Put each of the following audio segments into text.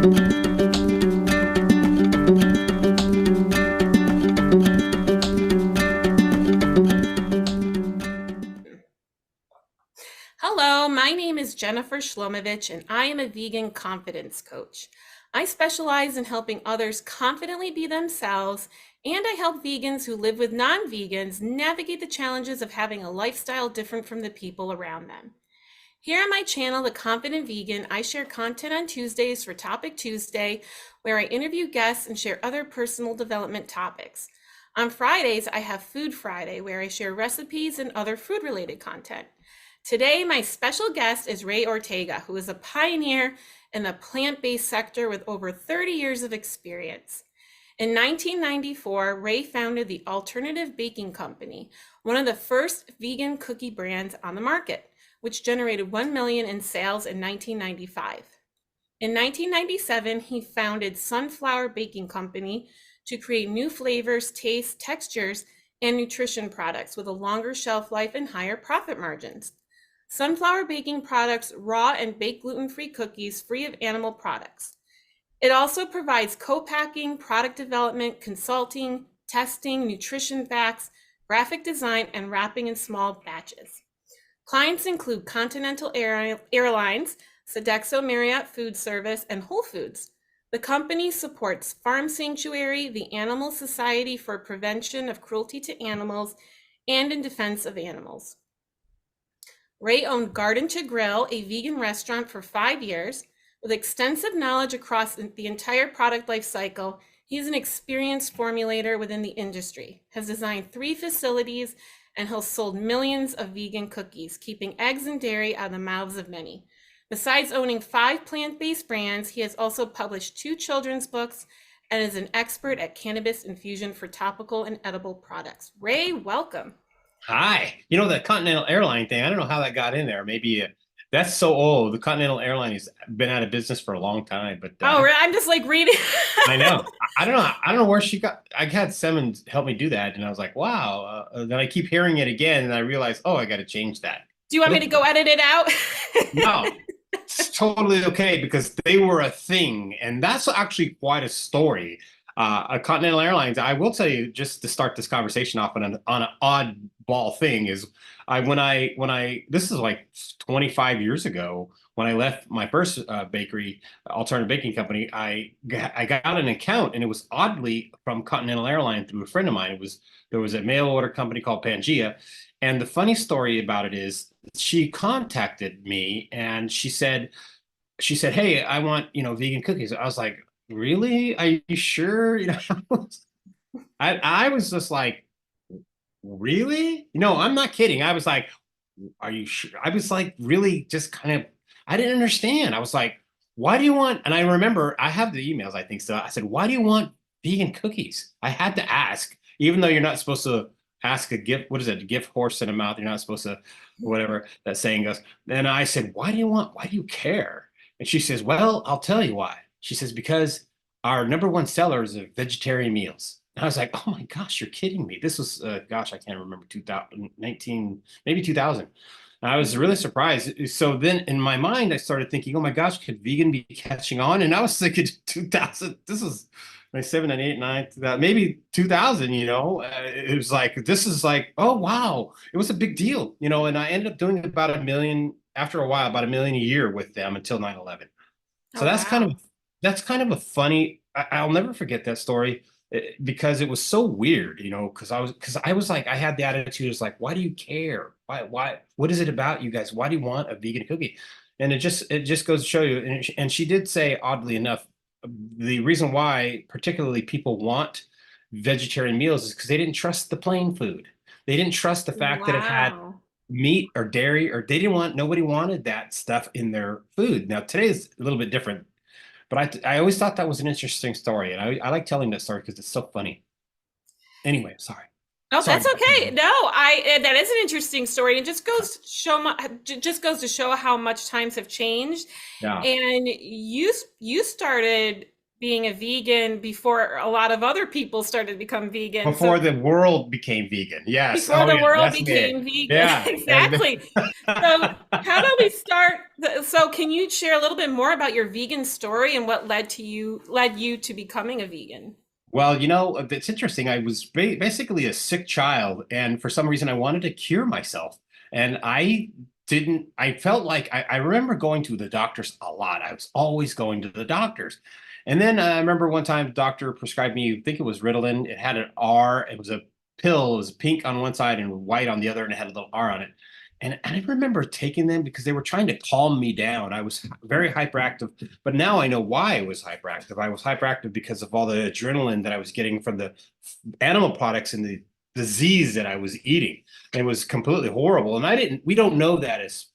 Hello, my name is Jennifer Shlomovich, and I am a vegan confidence coach. I specialize in helping others confidently be themselves, and I help vegans who live with non-vegans navigate the challenges of having a lifestyle different from the people around them. Here on my channel, The Confident Vegan, I share content on Tuesdays for Topic Tuesday, where I interview guests and share other personal development topics. On Fridays, I have Food Friday, where I share recipes and other food-related content. Today, my special guest is Rey Ortega, who is a pioneer in the plant-based sector with over 30 years of experience. In 1994, Rey founded the Alternative Baking Company, one of the first vegan cookie brands on the market, which generated $1 million in sales in 1995. In 1997, he founded Sunflower Baking Company to create new flavors, tastes, textures, and nutrition products with a longer shelf life and higher profit margins. Sunflower Baking products raw and baked gluten-free cookies free of animal products. It also provides co-packing, product development, consulting, testing, nutrition facts, graphic design, and wrapping in small batches. Clients include Continental Airlines, Sodexo Marriott Food Service, and Whole Foods. The company supports Farm Sanctuary, the Animal Society for Prevention of Cruelty to Animals, and in defense of animals. Rey owned Garden to Grill, a vegan restaurant, for 5 years. With extensive knowledge across the entire product life cycle, he is an experienced formulator within the industry, has designed 3 facilities, and has sold millions of vegan cookies, keeping eggs and dairy out of the mouths of many. Besides owning 5 plant-based brands, he has also published 2 children's books and is an expert at cannabis infusion for topical and edible products. Rey, welcome. Hi. You know, the Continental Airline thing, I don't know how that got in there. Maybe that's so old. The Continental Airline has been out of business for a long time. But I'm just like reading. I know. I don't know. I don't know where she got. I had Simmons help me do that, and I was like, wow. Then I keep hearing it again, and I realized, oh, I got to change that. Do you want me to go edit it out? No, it's totally okay because they were a thing, and that's actually quite a story. Continental Airlines, I will tell you, just to start this conversation off on an oddball thing, is when I this is like 25 years ago when I left my first bakery, Alternative Baking Company. I got an account, and it was oddly from Continental Airlines through a friend of mine. There was a mail order company called Pangea, and the funny story about it is she contacted me and she said, hey, I want vegan cookies. I was like, really? Are you sure? I was just like, really? I'm not kidding. I was like, are you sure? I was like, really just kind of, I didn't understand. I was like, why do you want, and I remember I have the emails, I think so. I said, why do you want vegan cookies? I had to ask, even though you're not supposed to ask a gift, what is it? A gift horse in a mouth. You're not supposed to, whatever that saying goes. Then I said, why do you care? And she says, well, I'll tell you why. She says, because our #1 seller is vegetarian meals. And I was like, oh my gosh, you're kidding me. This was, gosh, I can't remember, 2019, maybe 2000. And I was really surprised. So then in my mind, I started thinking, oh my gosh, could vegan be catching on? And I was thinking 2000, this was 97, 98, 9, 2000, maybe 2000, it was like, this is like, oh, wow. It was a big deal, and I ended up doing about $1 million, after a while, about $1 million a year with them until 9/11. So that's kind of a funny, I'll never forget that story because it was so weird, because I was like, I had the attitude, it's like, why do you care? Why, what is it about you guys? Why do you want a vegan cookie? And it just goes to show you. And she did say, oddly enough, the reason why particularly people want vegetarian meals is because they didn't trust the plain food. They didn't trust the fact that it had meat or dairy, or nobody wanted that stuff in their food. Now, today is a little bit different, but I always thought that was an interesting story. And I like telling that story because it's so funny. Anyway, sorry. Oh, that's okay. No, that is an interesting story. It just goes to show how much times have changed. Yeah. And you started being a vegan before a lot of other people started to become vegan. So Before the world became vegan. Yes. before Oh the yeah, world that's me. became vegan. Yeah. And Exactly. So how about we start so can you share a little bit more about your vegan story and what led you to becoming a vegan? well, it's interesting. I was basically a sick child, and for some reason, I wanted to cure myself. And I didn't, I felt like I remember going to the doctors a lot. I was always going to the doctors. And then I remember one time, the doctor prescribed me, I think it was Ritalin. It had an R, it was a pill, it was pink on one side and white on the other, and it had a little R on it. And I remember taking them because they were trying to calm me down. I was very hyperactive, but now I know why I was hyperactive. I was hyperactive because of all the adrenaline that I was getting from the animal products and the disease that I was eating. It was completely horrible. And we don't know that as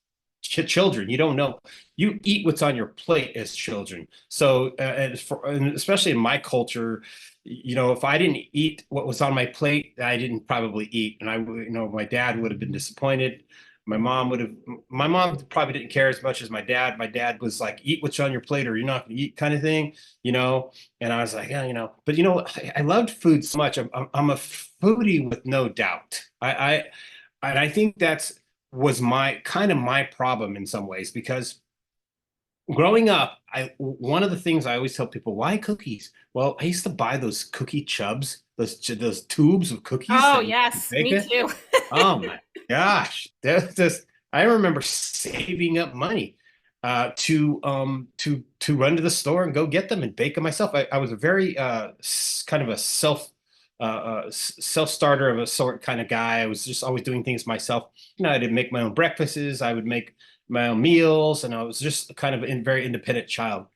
children. You don't know. You eat what's on your plate as children. So, and especially in my culture, if I didn't eat what was on my plate, I didn't probably eat. And my dad would have been disappointed. My mom would have, my mom probably didn't care as much as my dad. My dad was like, eat what's on your plate or you're not going to eat kind of thing, you know? And I was like, yeah. But I loved food so much. I'm a foodie with no doubt. And I think was my problem in some ways because growing up, one of the things I always tell people, why cookies? Well, I used to buy those cookie chubs, those tubes of cookies Oh, that you yes, bake me it. too. Oh my gosh, that's just I remember saving up money to run to the store and go get them and bake them myself. I was a very kind of a self starter of a sort kind of guy. I was just always doing things myself. I did make my own breakfasts. I would make my own meals, and I was just kind of a very independent child.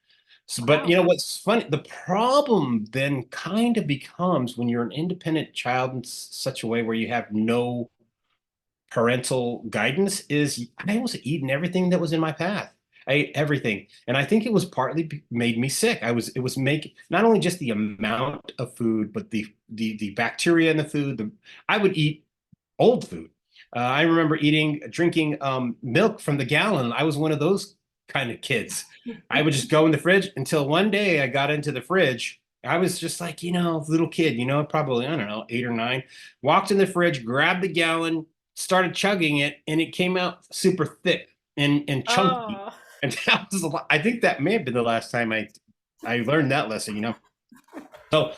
So, but Wow. what's funny, the problem then kind of becomes when you're an independent child in such a way where you have no parental guidance is I was eating everything that was in my path. I ate everything. And I think it was partly made me sick. It was making not only just the amount of food, but the bacteria in the food. I would eat old food. I remember drinking milk from the gallon. I was one of those kind of kids. I would just go in the fridge until one day I got into the fridge. I was just like, little kid, probably, I don't know, 8 or 9, walked in the fridge, grabbed the gallon, started chugging it, and it came out super thick and chunky. Oh, And that was I think that may have been the last time I learned that lesson. So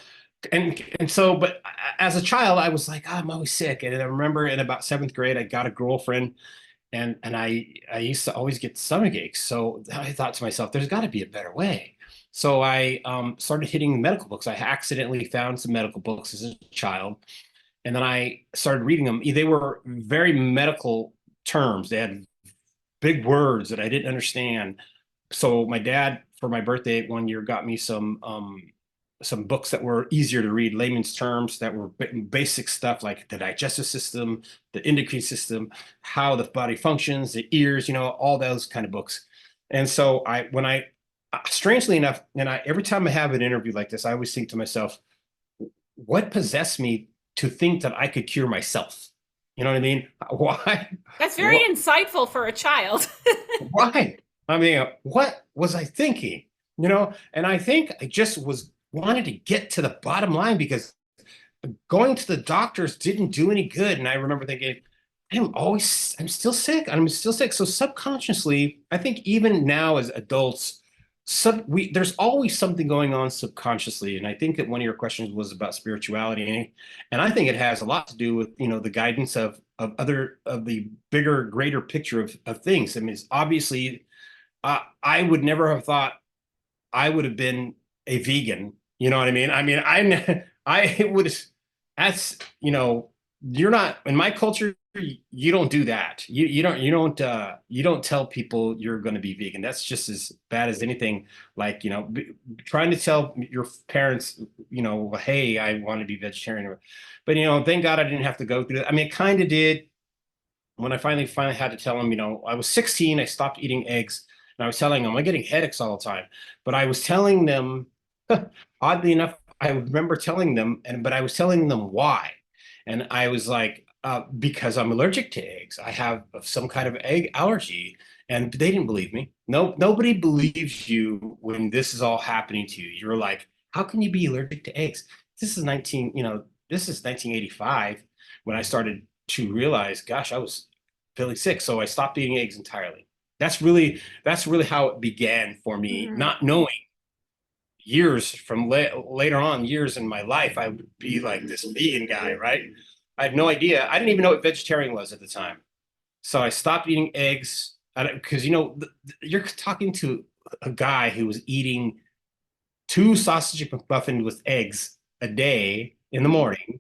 but as a child, I was like, oh, I'm always sick. And I remember in about seventh grade, I got a girlfriend, and I used to always get stomach aches. So I thought to myself, there's got to be a better way. So I started hitting medical books. I accidentally found some medical books as a child, and then I started reading them. They were very medical terms. They had big words that I didn't understand. So my dad, for my birthday one year, got me some books that were easier to read, layman's terms that were basic stuff like the digestive system, the endocrine system, how the body functions, the ears, all those kind of books. And so strangely enough, every time I have an interview like this, I always think to myself, what possessed me to think that I could cure myself? You know what I mean? Why? that's very What? insightful for a child. Why? I mean, what was I thinking? And I think I just wanted to get to the bottom line because going to the doctors didn't do any good. And I remember thinking, I'm still sick. I'm still sick. So subconsciously, I think even now as adults, there's always something going on subconsciously. And I think that one of your questions was about spirituality. And I think it has a lot to do with, the guidance of the bigger, greater picture of things. I mean, it's obviously, I would never have thought I would have been a vegan. You know what I mean? I mean, I would, that's, you're not in my culture. You don't do that. You don't tell people you're going to be vegan. That's just as bad as anything. Like, trying to tell your parents, hey, I want to be vegetarian. But, thank God I didn't have to go through that. I mean, it kind of did when I finally had to tell them, I was 16, I stopped eating eggs, and I was telling them I'm getting headaches all the time. But I was telling them, oddly enough, I remember telling them, but I was telling them why. And I was like, because I'm allergic to eggs. I have some kind of egg allergy. And they didn't believe me. No, nobody believes you when this is all happening to you. You're like, how can you be allergic to eggs? This is 1985 when I started to realize, gosh, I was feeling sick. So I stopped eating eggs entirely. That's really how it began for me, Mhm. not knowing years from later on, years in my life, I would be like this vegan guy, right? I had no idea. I didn't even know what vegetarian was at the time. So I stopped eating eggs because you're talking to a guy who was eating two sausage McMuffin with eggs a day in the morning,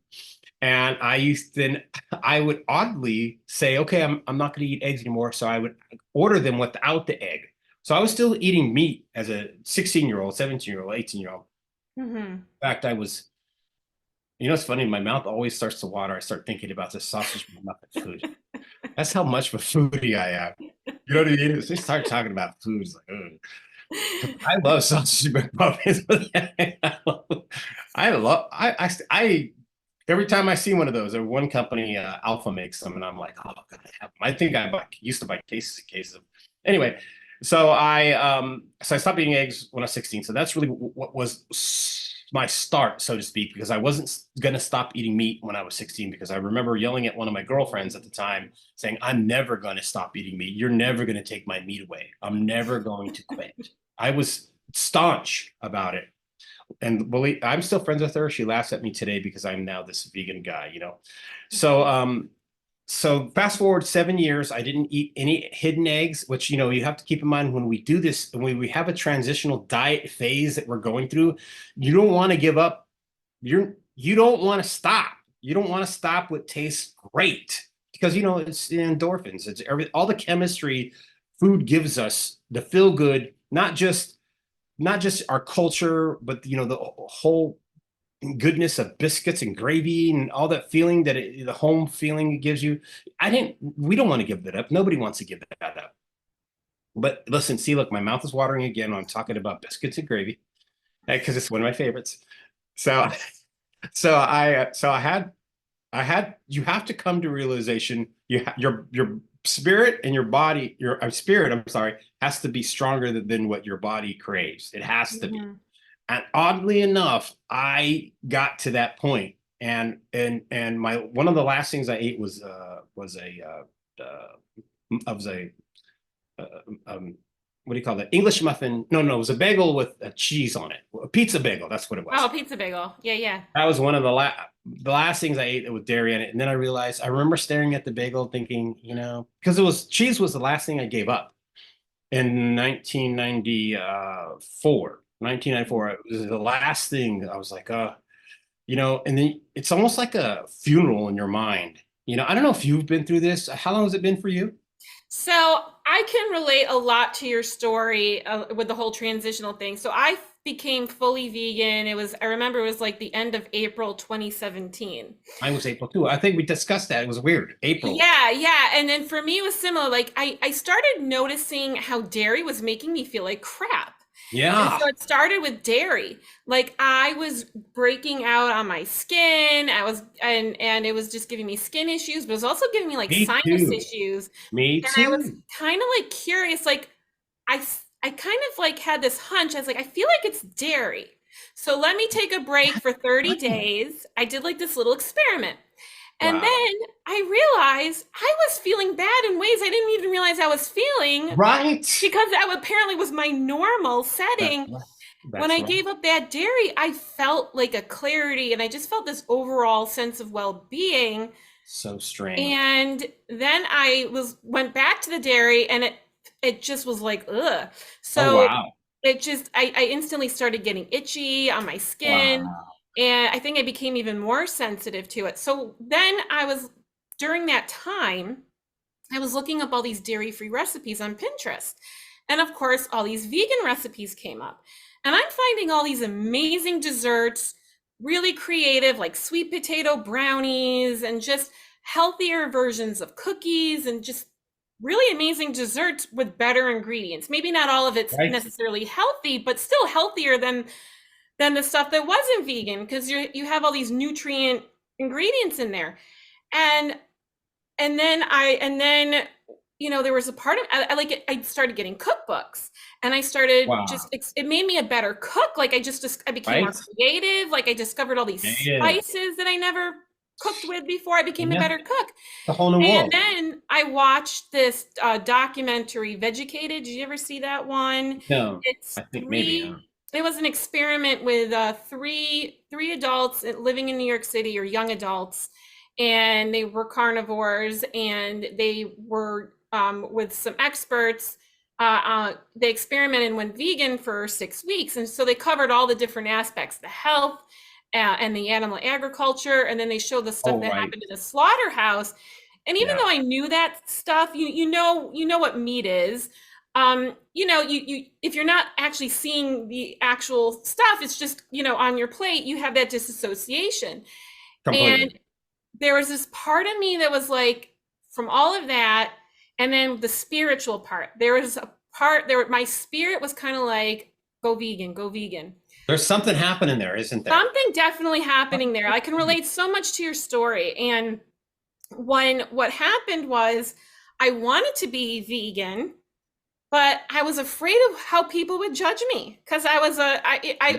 and I would oddly say, okay, I'm not going to eat eggs anymore. So I would order them without the egg. So I was still eating meat as a 16-year-old, 17-year-old, 18-year-old. Mhm. In fact, it's funny, my mouth always starts to water. I start thinking about this sausage McMuffin food. That's how much of a foodie I am. You know what I mean? They start talking about food. It's like, ugh. I love sausage McMuffins. I every time I see one of those, or one company, Alpha makes them, and I'm like, oh, God, I have them. I think used to buy cases and cases of. Anyway, so I stopped eating eggs when I was 16. So that's really what was my start, so to speak, because I wasn't going to stop eating meat when I was 16, because I remember yelling at one of my girlfriends at the time saying, I'm never going to stop eating meat. You're never going to take my meat away. I'm never going to quit. I was staunch about it. And believe I'm still friends with her. She laughs at me today because I'm now this vegan guy. So fast forward 7 years, I didn't eat any hidden eggs, which you have to keep in mind when we do this, when we have a transitional diet phase that we're going through, you don't want to give up. You don't want to stop. You don't want to stop what tastes great, because it's the endorphins. It's all the chemistry food gives us, the feel good, not just our culture, but the whole goodness of biscuits and gravy and all that feeling the home feeling it gives you. We don't want to give that up. Nobody wants to give that up. But listen, see, look, my mouth is watering again when I'm talking about biscuits and gravy, because it's one of my favorites. So, so I had you have to come to realization your spirit and your body, your spirit, I'm sorry, has to be stronger than what your body craves. It has to be. Mhm. And oddly enough, I got to that point, and my one of the last things I ate was a uh, um, what do you call that? English muffin? No, it was a bagel with a cheese on it. A pizza bagel. That's what it Oh, was. pizza bagel. Yeah, yeah. That was one of the last things I ate with dairy in it. And then I realized, I remember staring at the bagel thinking, because cheese was the last thing I gave up in 1994. 1994, it was the last thing. I was like, and then it's almost like a funeral in your mind. I don't know if you've been through this. How long has it been for you? So I can relate a lot to your story with the whole transitional thing. So I became fully vegan. I remember it was like the end of April 2017. Mine was April too. I think we discussed that. It was weird. April. Yeah, yeah. And then for me, it was similar. Like I started noticing how dairy was making me feel like crap. And Yeah, so it started with dairy. Like I was breaking out on my skin. And it was just giving me skin issues, but it was also giving me like me sinus too. issues. Me And I was too. kind of like curious, like I kind of like had this hunch. I was like, I feel like it's dairy. So let me take a break for 30 Right. days. I did like this little experiment. And Wow. then I realized I was feeling bad in ways I didn't even realize I was feeling, Right. because that apparently was my normal That's setting. right. When That's I right. gave up that dairy, I felt like a clarity and I just felt this overall sense of well-being. So strange. And then went back to the dairy and it just was like, ugh. Oh, So wow. I instantly started getting itchy on my skin. Wow. And I think I became even more sensitive to it. So then during that time, I was looking up all these dairy-free recipes on Pinterest. And of course, all these vegan recipes came up. And I'm finding all these amazing desserts, really creative, like sweet potato brownies and just healthier versions of cookies and just really amazing desserts with better ingredients. Maybe not all of it's Right. necessarily healthy, but still healthier than the stuff that wasn't vegan, because you have all these nutrient ingredients in there. And and then there was a part of I like it. I started getting cookbooks, and I started Wow. it made me a better cook. Like I became more Right? creative. Like I discovered all these Yeah. spices that I never cooked with before. I became a Yeah. better cook. The whole new And world. then I watched this documentary, Vegucated. Did you ever see that one? No, It's I think maybe. three. It was an experiment with three adults living in New York City, or young adults, and they were carnivores, and they were with some experts. They experimented and went vegan for 6 weeks, and so they covered all the different aspects: the health, and the animal agriculture, and then they showed the stuff Oh, that right. happened in the slaughterhouse. And even Yeah. though I knew that stuff, you know what meat is. You if you're not actually seeing the actual stuff, it's just on your plate. You have that disassociation, and Completely. there was this part of me that was like, from all of that, and then the spiritual part. There was a part there. My spirit was kind of like, go vegan, go vegan. There's something happening there, isn't there? Something definitely happening there. I can relate so much to your story. And what happened was, I wanted to be vegan, but I was afraid of how people would judge me, because I was a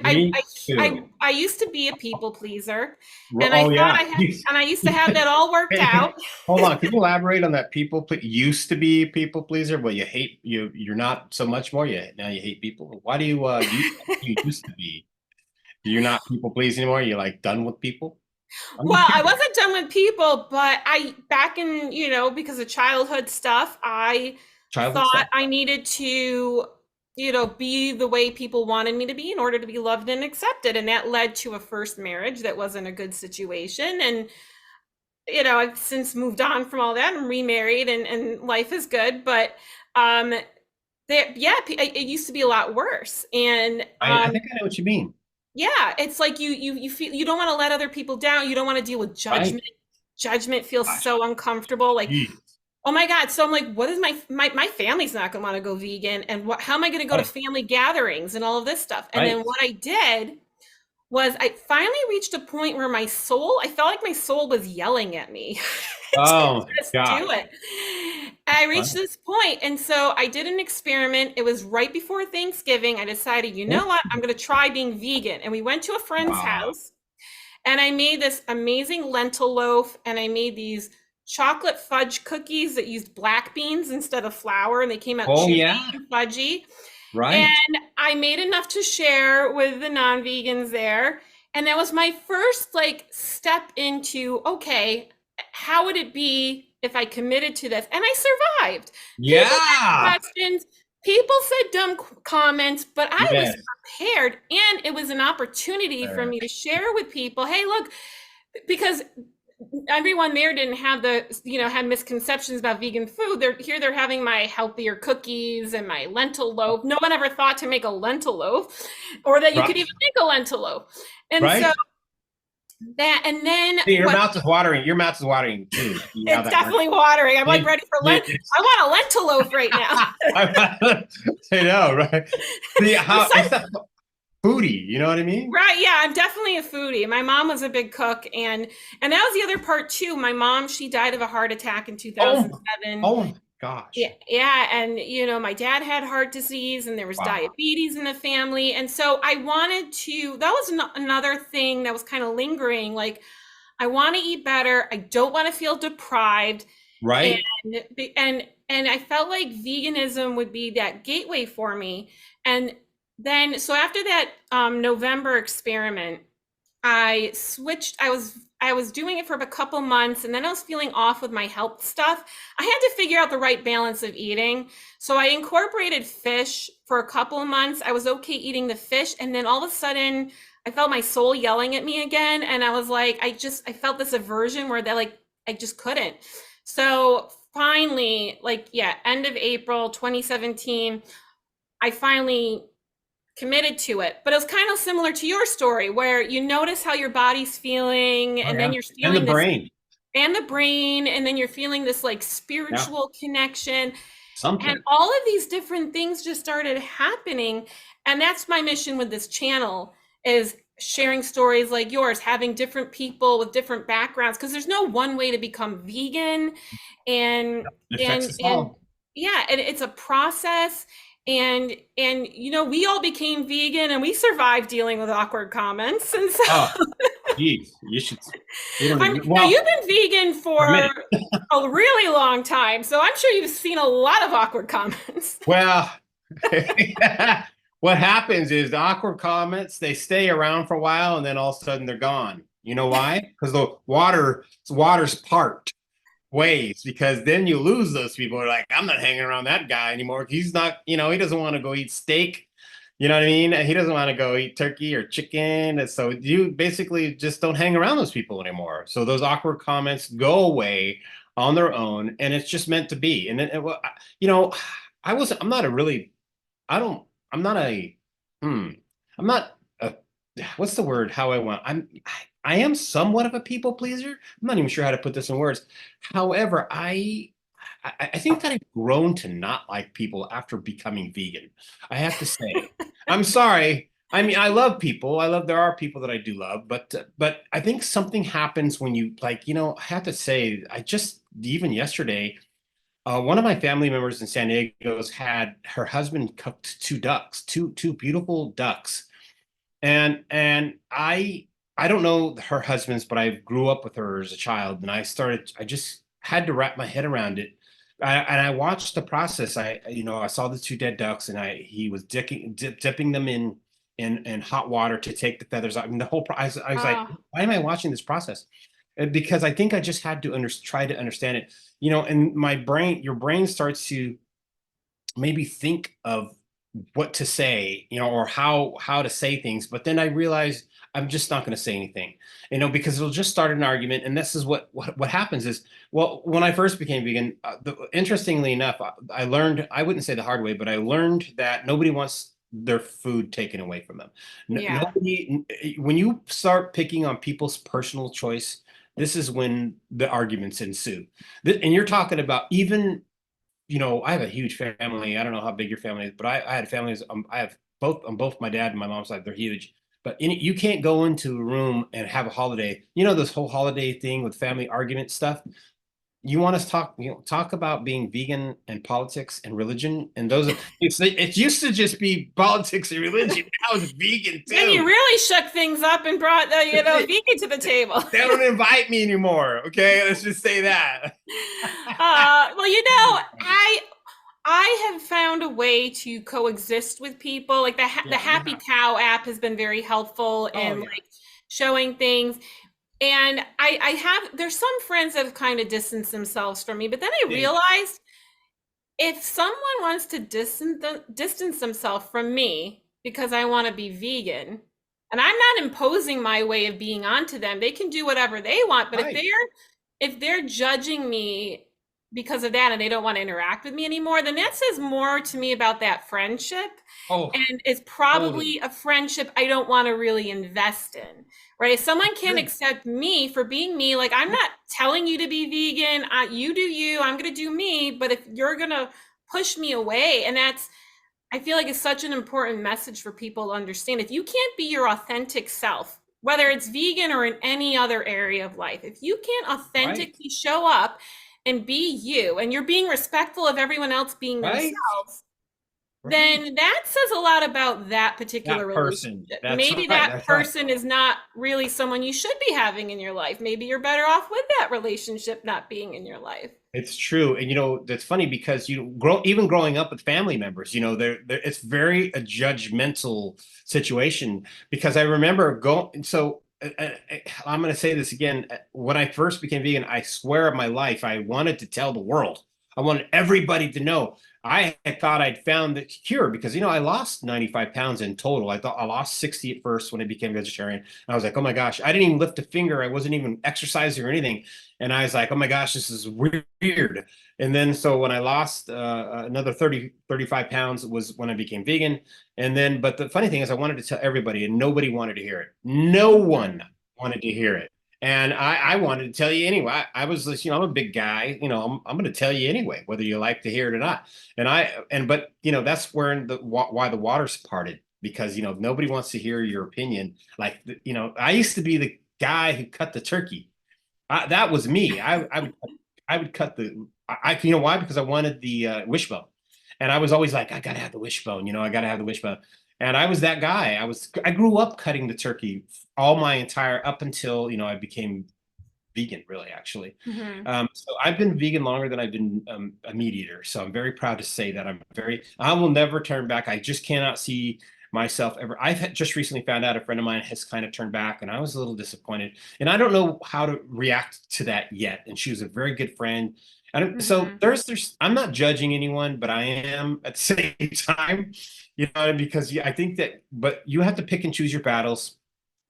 Me too. I used to be a people pleaser, and I Oh, thought yeah. I had and I used to have that all worked out. Hold on. Can you elaborate on that? Used to be a people pleaser, but you hate you're not so much more. Now you hate people. Why do you used to be? You're not people pleasing anymore. You're like done with people. I'm just Well, I curious. wasn't done with people, but I back in, because of childhood stuff, I Childhood thought stuff. I needed to, be the way people wanted me to be in order to be loved and accepted. And that led to a first marriage that wasn't a good situation. And, I've since moved on from all that and remarried, and life is good. But um yeah, it used to be a lot worse. And I think I know what you mean. yeah, it's like you feel you don't want to let other people down. You don't want to deal with Right? judgment. Judgment feels Gosh. so uncomfortable. Like, Geez. oh my God. So I'm like, what is my family's not gonna want to go vegan, and how am I gonna go to Right. family gatherings and all of this stuff? And then Right. what I did was, I finally reached a point where I felt like my soul was yelling at me to Oh just do gosh. it. I reached Wow. this point, and so I did an experiment. It was right before Thanksgiving. I decided, you know what, I'm going to try being vegan. And we went to a friend's Wow. house, and I made this amazing lentil loaf, and I made these chocolate fudge cookies that used black beans instead of flour, and they came out Oh chewy yeah. and fudgy. Right. And I made enough to share with the non-vegans there. And that was my first like step into, okay, how would it be if I committed to this? And I survived. People Yeah. had questions, people said dumb comments, but I was Yes. prepared, and it was an opportunity for me to share with people, hey, look, because everyone there didn't have had misconceptions about vegan food. They're having my healthier cookies and my lentil loaf. No one ever thought to make a lentil loaf, or that you could Right. even make a lentil loaf. And so Right. and then See, your what mouth is watering. Your mouth is watering too. See how it's that works? definitely watering. I'm like It- ready for Lent. it's- I want a lentil loaf right now. I know, right? See how it's Besides, that foodie. You know what I mean? right, yeah, I'm definitely a foodie. My mom was a big cook, and that was the other part too. My mom, she died of a heart attack in Oh, 2007. oh my Yeah, gosh! yeah, and my dad had heart disease, and there was Wow. diabetes in the family, and so I wanted to. That was another thing that was kind of lingering. Like, I want to eat better. I don't want to feel deprived, and Right? and I felt like veganism would be that gateway for me. And then, so after that November experiment, I switched. I was doing it for a couple months, and then I was feeling off with my health stuff. I had to figure out the right balance of eating. So I incorporated fish for a couple of months. I was okay eating the fish, and then all of a sudden I felt my soul yelling at me again, and I was like, I felt this aversion where that, like, I just couldn't. So finally, like, yeah, end of April 2017, I finally committed to it. But it was kind of similar to your story, where you notice how your body's feeling, Oh and then yeah. you're And the feeling this, brain. and the brain, and then you're feeling this like Yeah. spiritual connection. And Something. all of these different things just started happening. And that's my mission with this channel, is sharing stories like yours, having different people with different backgrounds, because there's no one way to become vegan. and It affects and us and all. yeah, and it's a process. And we all became vegan and we survived dealing with awkward comments. And so Oh, geez, you should. You don't I'm even. now Well, you've been vegan for a for minute. a really long time, so I'm sure you've seen a lot of awkward comments. Well, what happens is the awkward comments, they stay around for a while and then all of a sudden they're gone. You know why? Because the water's part ways, because then you lose those people who are like, I'm not hanging around that guy anymore. He's not, he doesn't want to go eat steak. You know what I mean? He doesn't want to go eat turkey or chicken. And so you basically just don't hang around those people anymore. So those awkward comments go away on their own, and it's just meant to be. And well, you know, I'm not a really, I don't, I'm not a, hmm, I'm not a, what's the word? How I want, I am somewhat of a people pleaser. I'm not even sure how to put this in words. However, I think that I've grown to not like people after becoming vegan. I have to say, I'm sorry. I mean, I love people. There are people that I do love, but I think something happens when you like, I have to say, I just even yesterday, one of my family members in San Diego's had her husband cooked two ducks, two beautiful ducks, and I don't know her husband's, but I grew up with her as a child, and I just had to wrap my head around it. And I watched the process. I saw the two dead ducks, and he was dipping them in hot water to take the feathers out. I mean, I was like, Oh, why am I watching this process? And because I think I just had to try to understand it, and your brain starts to maybe think of what to say, or how to say things. But then I realized I'm just not going to say anything, because it'll just start an argument. And this is what happens is, well, when I first became vegan, interestingly enough, I learned, I wouldn't say the hard way, but I learned that nobody wants their food taken away from them. yeah. Nobody, when you start picking on people's personal choice, this is when the arguments ensue. And you're talking about even I have a huge family. I don't know how big your family is, but I had families. I have both on both my dad and my mom's side. They're huge. But you can't go into a room and have a holiday. This whole holiday thing with family argument stuff. You want us to talk about being vegan and politics and religion, and it used to just be politics and religion. Now it's vegan Then you too. really shook things up and brought the vegan to the table. They don't invite me anymore. Okay, let's just say that. Well, I have found a way to coexist with people. Like the Yeah, you Happy have. Cow app has been very helpful Oh in yeah. like showing things. And I have there's some friends that have kind of distanced themselves from me, but then I Yeah. realized if someone wants to distance themselves from me because I want to be vegan, and I'm not imposing my way of being onto them, they can do whatever they want. But Right. if they're judging me because of that and they don't want to interact with me anymore, then that says more to me about that friendship. Oh, And it's totally. probably a friendship I don't want to really invest in. Right? If someone can't Good. accept me for being me, like I'm not telling you to be vegan. You do you. I'm going to do me. But if you're going to push me away, and I feel like it's such an important message for people to understand. If you can't be your authentic self, whether it's vegan or in any other area of life, if you can't Right. authentically show up and be you, and you're being respectful of everyone else being Right. themselves, Right. then that says a lot about that particular That person. relationship. That's Maybe right. that That's right. person is not really someone you should be having in your life. Maybe you're better off with that relationship not being in your life. It's true. And that's funny because even growing up with family members, it's very a judgmental situation because I remember going so I'm going to say this again. When I first became vegan, I swear on my life, I wanted to tell the world. I wanted everybody to know. I had thought I'd found the cure because, I lost 95 pounds in total. I thought I lost 60 at first when I became vegetarian. And I was like, oh my gosh, I didn't even lift a finger. I wasn't even exercising or anything. And I was like, oh my gosh, this is weird. And then so when I lost another 35 pounds was when I became vegan. And then, but the funny thing is, I wanted to tell everybody, and nobody wanted to hear it. No one wanted to hear it. And I wanted to tell you anyway. I was just, I'm a big guy, I'm going to tell you anyway, whether you like to hear it or not. But that's where why the waters parted because, nobody wants to hear your opinion. Like, I used to be the guy who cut the turkey. That was me. I would cut I would cut you know why? Because I wanted the wishbone. And I was always like, I gotta have the wishbone, I gotta have the wishbone. And I was that guy. I grew up cutting the turkey all my entire up until, I became vegan, really, actually. Hmm. So I've been vegan longer than I've been a meat eater. So I'm very proud to say that I will never turn back. I just cannot see myself ever. Just recently found out a friend of mine has kind of turned back, and I was a little disappointed. And I don't know how to react to that yet. And she was a very good friend. And so Hmm. I'm not judging anyone, but I am at the same time, because I think but you have to pick and choose your battles.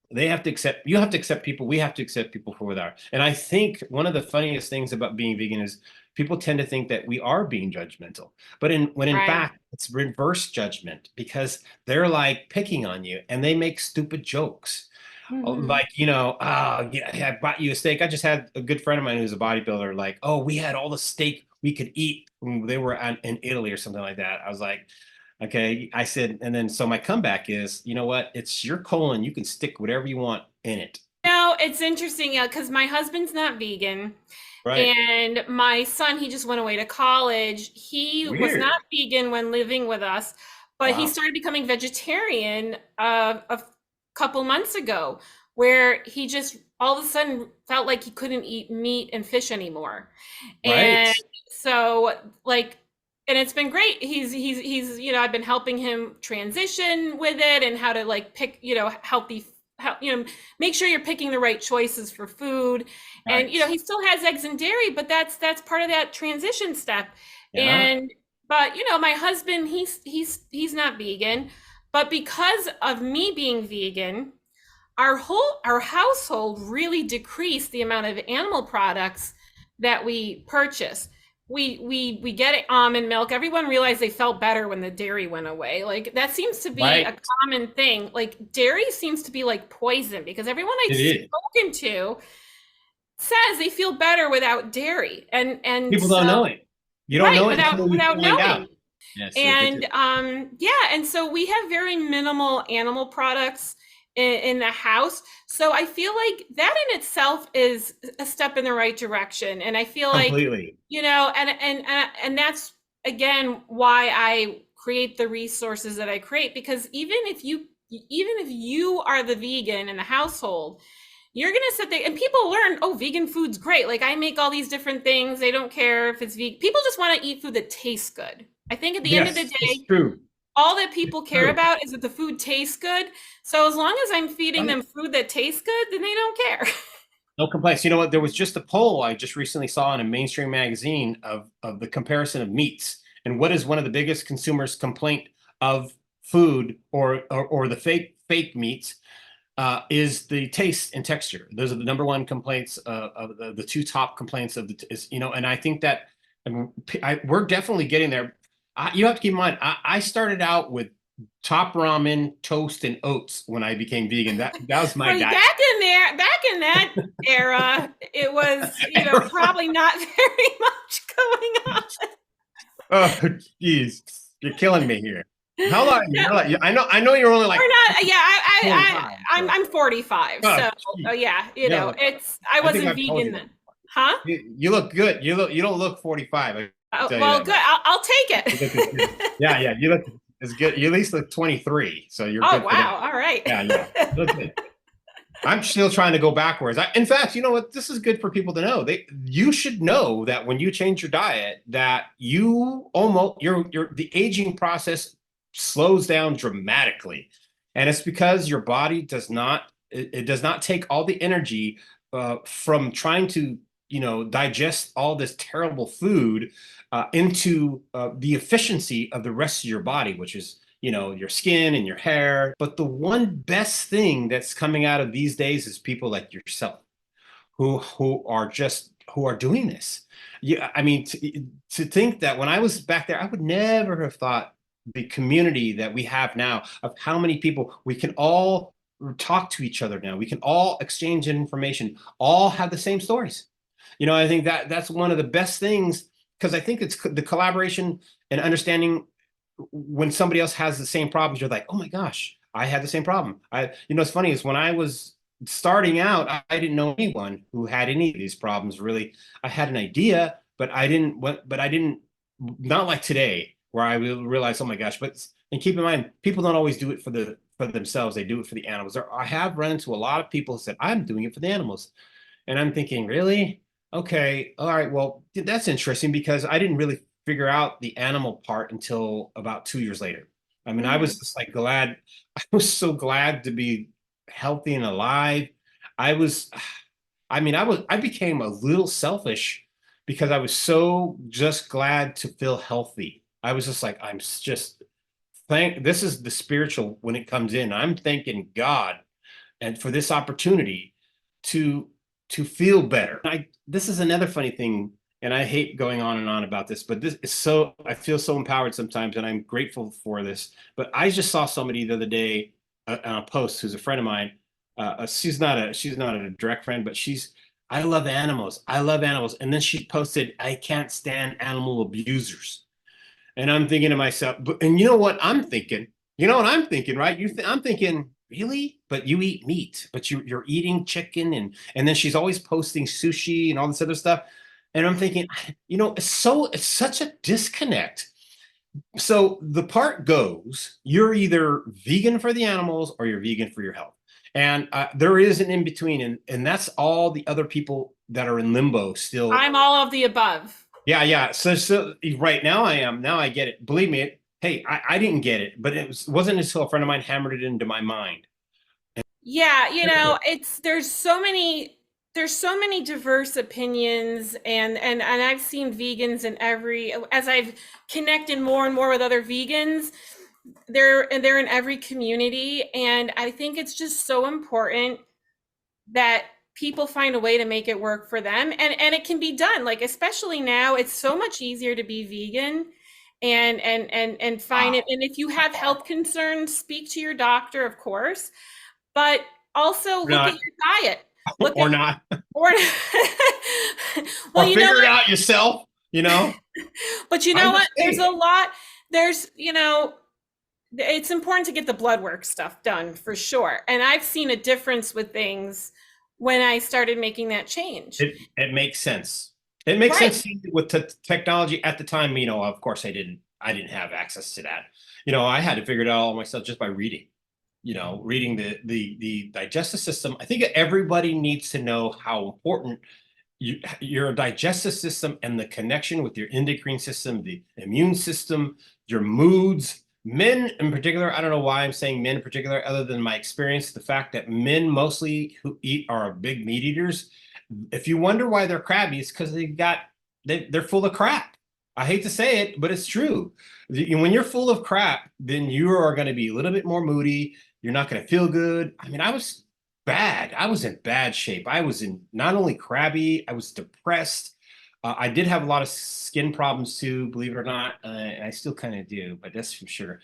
You have to accept people. We have to accept people for what they are. And I think one of the funniest things about being vegan is people tend to think that we are being judgmental, but when in Right. fact it's reverse judgment, because they're like picking on you and they make stupid jokes. Hmm. Like, yeah, I bought you a steak. I just had a good friend of mine who's a bodybuilder, like, oh, we had all the steak we could eat when they were in Italy or something like that. I was like, okay. I said, and then so my comeback is, you know what? It's your colon. You can stick whatever you want in it. No, it's interesting, yeah, because my husband's not vegan. Right. And my son, he just went away to college. He was not Weird. vegan when living with us, but he Wow. started becoming vegetarian a couple months ago, where he just all of a sudden felt like he couldn't eat meat and fish anymore. Right. And so, like, and it's been great. I've been helping him transition with it and how to like pick, healthy, make sure you're picking the right choices for food. And Right. he still has eggs and dairy, but that's part of that transition step. Yeah. And but my husband, he's not vegan, but because of me being vegan, our household really decreased the amount of animal products that we purchase. We get almond milk. Everyone realized they felt better when the dairy went away. Like that seems to be a Right. common thing. Like dairy seems to be like poison because everyone I've It is. spoken to says they feel better without dairy. And People don't so know it. You don't right, know it without until you without find out. knowing. Yes, they get And to. yeah, and so we have very minimal animal products in the house. So I feel like that in itself is a step in the right direction. And I feel like, Completely. and that's again why I create the resources that I create, because even if you are the vegan in the household, you're gonna sit there and people learn, oh, vegan food's great. Like I make all these different things. They don't care if it's vegan. People just want to eat food that tastes good. I think at the end of the Yes, it's day, true. all that It's people care true. about is that the food tastes good. So as long as I'm feeding Right. them food that tastes good, then they don't care. No complaints. You know what? There was just a poll I just recently saw in a mainstream magazine of the comparison of meats, and what is one of the biggest consumers' complaint of food, or the fake meats, is the taste and texture. Those are the number one complaints, of the two top complaints of and I think that, I mean, we're definitely getting there. You have to keep in mind, I started out with top ramen, toast, and oats when I became vegan. That was my Right, diet. back in that era, it was, probably not very much going on. Oh, geez, you're killing me here. How long? No, I know you're only like we're not. Yeah, 25. So. I'm 45. Oh, So geez. yeah, Yeah, I I think wasn't I've told vegan you that. then. Huh? You look good. You don't look 45. I can Oh, tell you well, that good. much. I'll take You look as good. it. Yeah, yeah. You look as good. You at least look 23, so you're Oh, good for that. wow. All right. Yeah, yeah. You look good. I'm still trying to go backwards. In fact, you know what? This is good for people to know. You should know that when you change your diet, that the aging process slows down dramatically, and it's because your body it does not take all the energy from trying to digest all this terrible food into the efficiency of the rest of your body, which is your skin and your hair. But the one best thing that's coming out of these days is people like yourself who are doing this. Yeah, I mean, to think that when I was back there, I would never have thought the community that we have now, of how many people we can all talk to each other now. We can all exchange information, all have the same stories. I think that that's one of the best things, because I think it's the collaboration and understanding. When somebody else has the same problems, you're like, oh my gosh, I had the same problem. It's funny is when I was starting out, I didn't know anyone who had any of these problems really. I had an idea, but I didn't, not like today where I will realize, oh my gosh, but, and keep in mind, people don't always do it for themselves. They do it for the animals. I have run into a lot of people who said, I'm doing it for the animals. And I'm thinking, really? Okay, all right, well, that's interesting because I didn't really figure out the animal part until about 2 years later. I mean, I Mhm. was just like glad, I was so glad to be healthy and alive. I was, I mean, I became a little selfish because I was so just glad to feel healthy. I was just like, this is the spiritual when it comes in. I'm thanking God and for this opportunity to to feel better. This is another funny thing, and I hate going on and on about this, but this is so I feel so empowered sometimes, and I'm grateful for this. But I just saw somebody the other day on a post who's a friend of mine. She's not a direct friend, but she's I love animals. I love animals. And then she posted, I can't stand animal abusers. And I'm thinking to myself, and you know what I'm thinking? You know what I'm thinking, right? I'm thinking, really? But you eat meat, but you're eating chicken, and then she's always posting sushi and all this other stuff. And I'm thinking, it's such a disconnect. So the part goes, you're either vegan for the animals or you're vegan for your health. And there is an in between, and that's all the other people that are in limbo still. I'm all of the above. Yeah, yeah. So right now I am. Now I get it. Believe me. Hey, I didn't get it, but wasn't until a friend of mine hammered it into my mind. Yeah, it's there's so many diverse opinions, and I've seen vegans in every as I've connected more and more with other vegans, they're in every community, and I think it's just so important that people find a way to make it work for them, and it can be done, like especially now it's so much easier to be vegan and find it, Wow. and if you have health concerns, speak to your doctor, of course, but also Or look at not, your diet. Look at or not, or well, or you know figure it what? out yourself. But you know I'm what? just There's saying. a lot. There's, it's important to get the blood work stuff done for sure. And I've seen a difference with things when I started making that change. It makes sense. It makes Right. sense with technology at the time. Of course, I didn't have access to that. I had to figure it out all myself just by reading. Reading the digestive system. I think everybody needs to know how important your digestive system and the connection with your endocrine system, the immune system, your moods. Men in particular, I don't know why I'm saying men in particular, other than my experience, the fact that men mostly who eat are big meat eaters. If you wonder why they're crabby, it's because they're full of crap. I hate to say it, but it's true. When you're full of crap, then you are going to be a little bit more moody. You're not going to feel good. I mean, I was bad. I was in bad shape. I was in not only crabby, I was depressed. I did have a lot of skin problems too, believe it or not. I still kind of do, but that's for sure.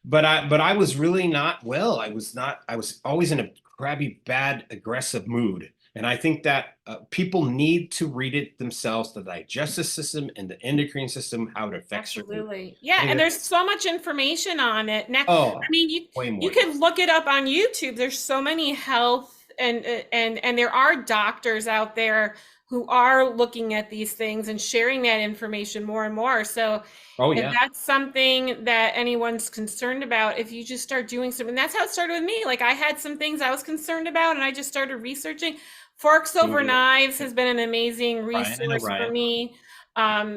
But I was really not well. I was not. I was always in a crabby, bad, aggressive mood. And I think that people need to read it themselves, the digestive system and the endocrine system, how it affects your mood. Absolutely. I Yeah, think and that, there's so much information on it. Now, I oh, mean, way you more. can look it up on YouTube. There's so many health and there are doctors out there who are looking at these things and sharing that information more and more. So, Oh if yeah. that's something that anyone's concerned about, if you just start doing something, that's how it started with me. Like I had some things I was concerned about and I just started researching. Forks Over Mm, Knives has been an amazing Ryan, I know resource for Ryan. me,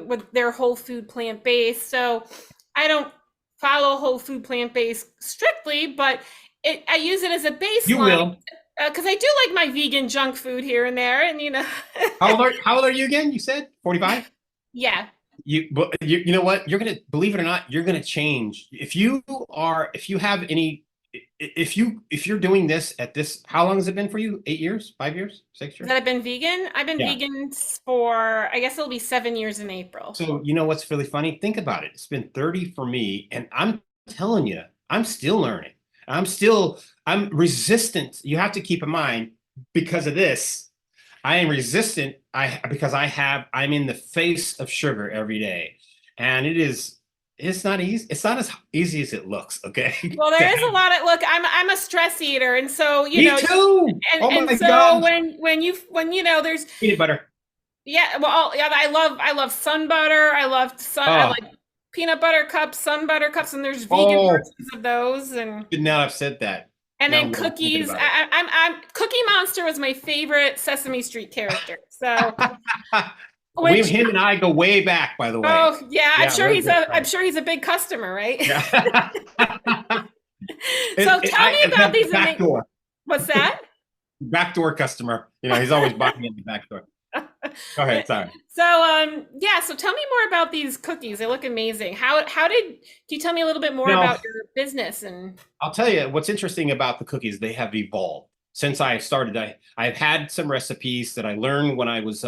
with their whole food plant based. So I don't follow whole food plant based strictly, but I use it as a You baseline will. because I do like my vegan junk food here and there, and How old are you again? You said 45? yeah. You know what? You're gonna believe it or not, you're gonna change. If you have any if you're doing this at this, how long has it been for you? 8 years, 5 years, 6 years? That I've been vegan. I've been Yeah. vegan for, I guess it'll be 7 years in April. So you know what's really funny? Think about it. It's been 30 for me, and I'm telling you, I'm still learning. I'm resistant. You have to keep in mind because of this. I am resistant. I'm in the face of sugar every day, and it is. it's not easy. It's not as easy as it looks. Okay. Well, there is a lot of look. I'm a stress eater, and so Me too. Oh and my so gosh. when you know there's Peanut butter. yeah, well, yeah, I love sun butter. I Oh, like peanut butter cups, sun butter cups, and there's vegan oh, versions of those, now I've said that. and Now then I'm thinking cookies. about it. I'm Cookie Monster was my favorite Sesame Street character. So We, which him and I go way back, by the way. oh yeah, Yeah, we're good I'm friends. sure he's a big customer, right? Yeah. So tell me about The these back amazing. door, What's that? backdoor customer. He's always buying me in the back door. Go ahead. Sorry. So yeah, so tell me more about these cookies. They look amazing. Can you tell me a little bit more No, about your business and I'll tell you what's interesting about the cookies. They have evolved since I started. I've had some recipes that I learned when I was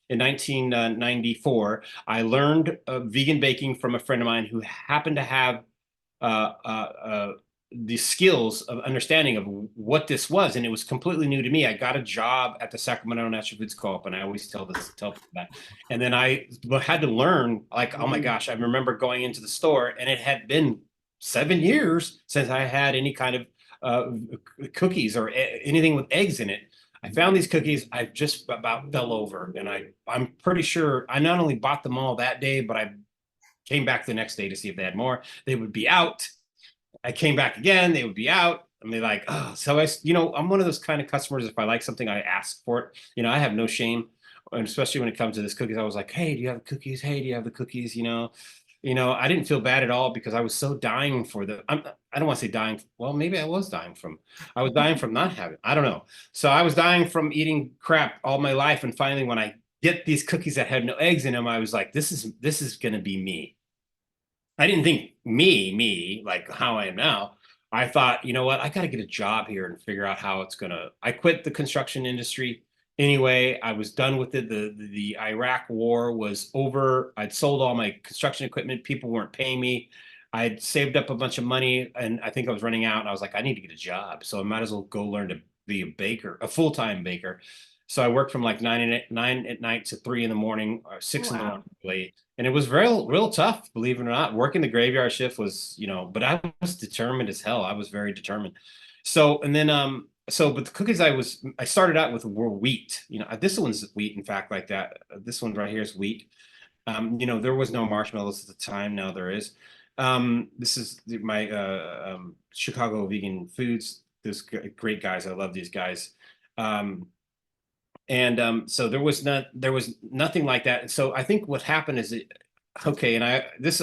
in 1994. I learned vegan baking from a friend of mine who happened to have uh, uh, uh, the skills of understanding of what this was, and it was completely new to me. I got a job at the Sacramento Natural Foods Co-op, and I always tell people that. And then I had to learn, like, oh my gosh, I remember going into the store, and it had been 7 years since I had any kind of cookies or anything with eggs in it. I found these cookies. I just about fell over, and I'm pretty sure I not only bought them all that day, but I came back the next day to see if they had more. They would be out. I came back again, they would be out. And they're like, oh, so I'm one of those kind of customers. If I like something, I ask for it. I have no shame. And especially when it comes to this cookies, I was like, hey, do you have the cookies? Hey, do you have the cookies? I didn't feel bad at all because I was so dying for I don't want to say dying. Well, maybe I was dying from not having, I don't know. So I was dying from eating crap all my life. And finally, when I get these cookies that had no eggs in them, I was like, this is going to be me. I didn't think me, like how I am now. I thought, you know what, I got to get a job here and figure out how it's gonna. I quit the construction industry anyway. I was done with it. The Iraq war was over. I'd sold all my construction equipment. People weren't paying me. I'd saved up a bunch of money, and I think I was running out. And I was like, I need to get a job, so I might as well go learn to be a baker, a full-time baker. So I worked from like nine at night to 3 in the morning, or 6 in the morning, wow. late. And it was real tough, believe it or not. Working the graveyard shift was, but I was determined as hell. I was very determined. So, and then, but the cookies I started out with were wheat. This one's wheat, in fact, like that. This one right here is wheat. There was no marshmallows at the time. Now there is. This is my Chicago Vegan Foods. Those great guys. I love these guys. And so there was nothing like that. And so I think what happened is okay. And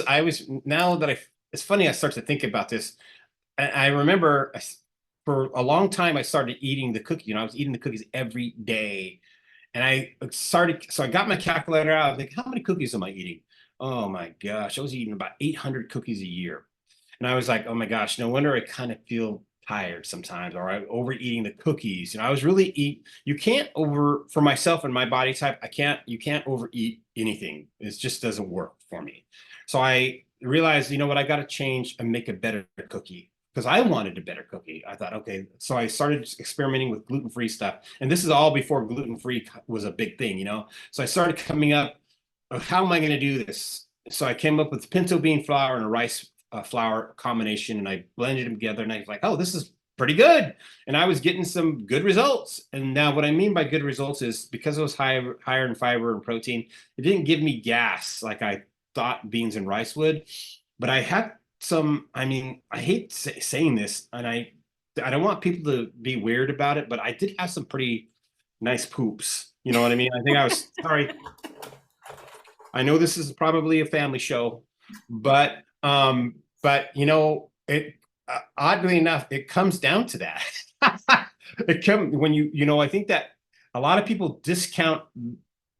I was, now that it's funny, I start to think about this. I remember for a long time, I started eating the cookie. I was eating the cookies every day. And so I got my calculator out. I was like, how many cookies am I eating? Oh my gosh, I was eating about 800 cookies a year. And I was like, oh my gosh, no wonder I kind of feel tired sometimes, or I'm overeating the cookies. I was really you can't for myself and my body type, you can't overeat anything. It just doesn't work for me. So I realized, you know what, I got to change and make a better cookie because I wanted a better cookie. I thought, okay. So I started experimenting with gluten-free stuff. And this is all before gluten-free was a big thing. So I started coming up, how am I going to do this? So I came up with pinto bean flour and a rice flour combination, and I blended them together, and I was like, oh, this is pretty good. And I was getting some good results. And now what I mean by good results is because it was higher in fiber and protein, it didn't give me gas like I thought beans and rice would. But I had I hate saying this, and I don't want people to be weird about it, but I did have some pretty nice poops. You know what I mean? I think I was sorry. I know this is probably a family show, but it oddly enough, it comes down to that. I think that a lot of people discount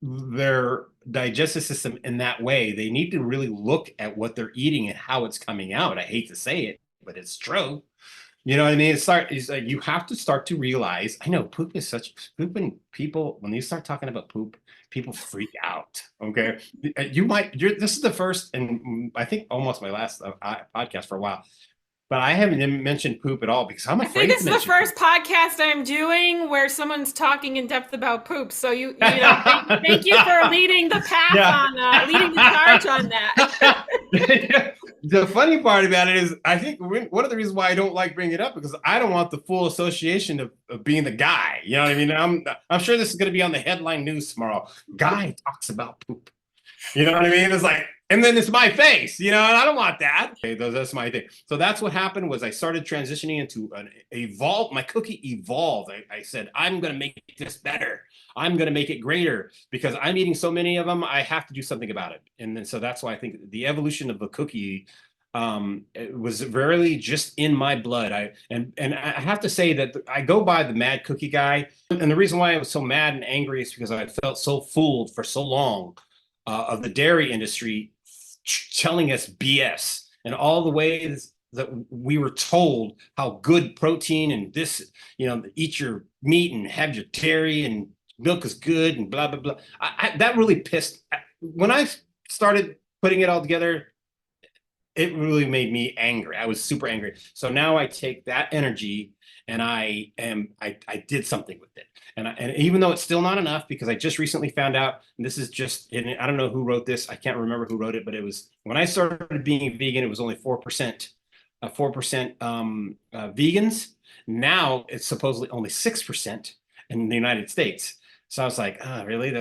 their digestive system in that way. They need to really look at what they're eating and how it's coming out. I hate to say it, but it's true. You know what I mean? It's like you have to start to realize. I know poop when people, when you start talking about poop, people freak out. Okay, this is the first and I think almost my last podcast for a while. but I haven't even mentioned poop at all because I'm I think afraid this to is the mention poop. first podcast I'm doing where someone's talking in depth about poop. So thank you for leading the path Yeah. on leading the charge on that. The funny part about it is, I think one of the reasons why I don't like bringing it up because I don't want the full association of being the guy. You know what I mean? I'm sure this is going to be on the headline news tomorrow. Guy talks about poop. You know what I mean? It's like, and then it's my face, and I don't want that. Okay, that's my thing. So that's what happened was I started transitioning into an evolve. My cookie evolved. I said, I'm going to make this better. I'm going to make it greater because I'm eating so many of them. I have to do something about it. And then, so that's why I think the evolution of the cookie it was really just in my blood. And I have to say that I go by the mad cookie guy. And the reason why I was so mad and angry is because I felt so fooled for so long of the dairy industry telling us BS and all the ways that we were told how good protein and this, eat your meat and have your dairy and milk is good and blah, blah, blah. That really pissed. When I started putting it all together, it really made me angry. I was super angry. So now I take that energy and I did something with it. And even though it's still not enough because I just recently found out, and this is just, and I don't know who wrote this. I can't remember who wrote it, but it was when I started being vegan, it was only 4%, 4% vegans. Now it's supposedly only 6% in the United States. So I was like, oh, really?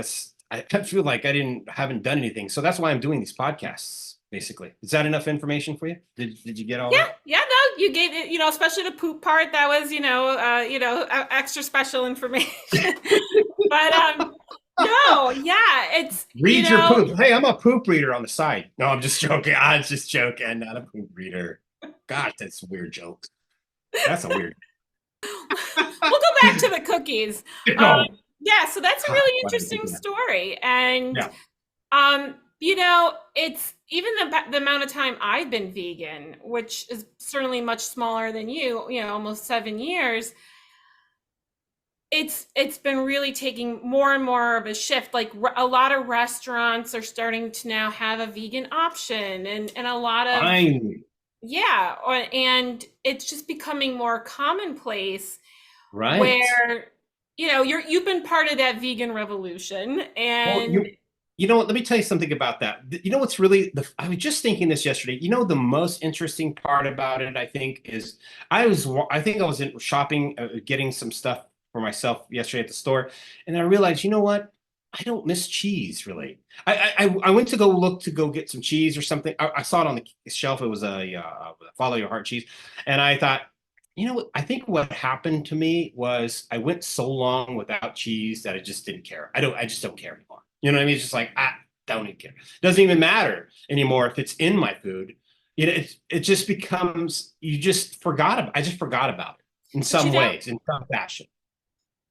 I feel like haven't done anything. So that's why I'm doing these podcasts. Basically, is that enough information for you? Did you get all Yeah, that? yeah, no, you gave it, especially the poop part. That was, extra special information. But no, yeah, it's Read your poop. Hey, I'm a poop reader on the side. No, I'm just joking. I'm just joking. Not a poop reader. Gosh, that's a weird joke. That's a weird. we'll go back to the cookies. Um, No. yeah, so that's a God, really why did I think interesting of that? story, and Yeah. it's even the amount of time I've been vegan, which is certainly much smaller than you, almost 7 years. It's been really taking more and more of a shift. Like a lot of restaurants are starting to now have a vegan option, and a lot of Fine. yeah, and it's just becoming more commonplace Right. where you've been part of that vegan revolution, Well, and you know what? Let me tell you something about that. You know what's really I was just thinking this yesterday. You know the most interesting part about it, I think, is I think I was in shopping, getting some stuff for myself yesterday at the store, and I realized, you know what? I don't miss cheese really. I went to go get some cheese or something. I saw it on the shelf. It was a Follow Your Heart cheese, and I thought, you know what? I think what happened to me was I went so long without cheese that I just didn't care. I just don't care anymore. You know what I mean? It's just like, don't even care. Doesn't even matter anymore if it's in my food. It just becomes, I just forgot about it in but some ways, in some fashion.